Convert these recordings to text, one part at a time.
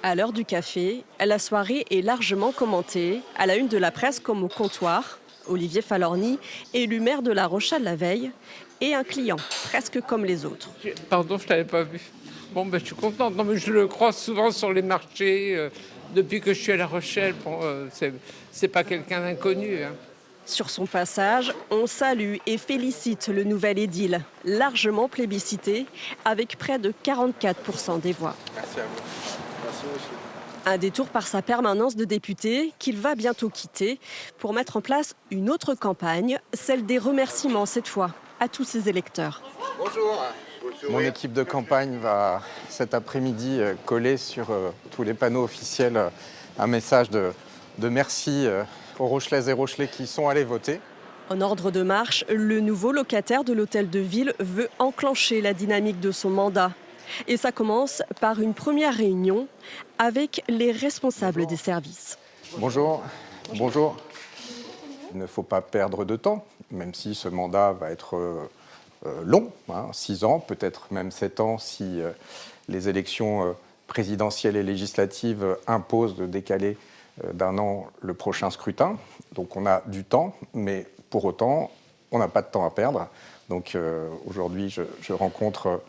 À l'heure du café, la soirée est largement commentée, à la une de la presse comme au comptoir. Olivier Falorni, élu maire de La Rochelle la veille, et un client, presque comme les autres. Pardon, je ne t'avais pas vu. Bon, ben, je suis contente. Non, mais je le croise souvent sur les marchés. Depuis que je suis à La Rochelle, bon, c'est pas quelqu'un d'inconnu, hein. Sur son passage, on salue et félicite le nouvel édile, largement plébiscité, avec près de 44% des voix. Merci à vous. Merci, monsieur. Un détour par sa permanence de député qu'il va bientôt quitter pour mettre en place une autre campagne, celle des remerciements cette fois à tous ses électeurs. Bonjour. Mon équipe de campagne va cet après-midi coller sur tous les panneaux officiels un message de merci aux Rochelaises et Rochelais qui sont allés voter. En ordre de marche, le nouveau locataire de l'hôtel de ville veut enclencher la dynamique de son mandat. Et ça commence par une première réunion avec les responsables des services. Bonjour. Bonjour. Il ne faut pas perdre de temps, même si ce mandat va être long, 6 ans, peut-être même 7 ans si les élections présidentielles et législatives imposent de décaler d'un an le prochain scrutin. Donc on a du temps, mais pour autant, on n'a pas de temps à perdre. Donc aujourd'hui, je rencontre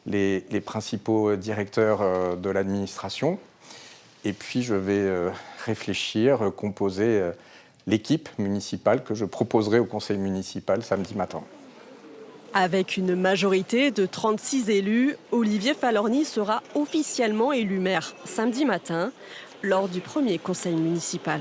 les principaux directeurs de l'administration. Et puis je vais réfléchir, composer l'équipe municipale que je proposerai au conseil municipal samedi matin. Avec une majorité de 36 élus, Olivier Falorni sera officiellement élu maire samedi matin lors du premier conseil municipal.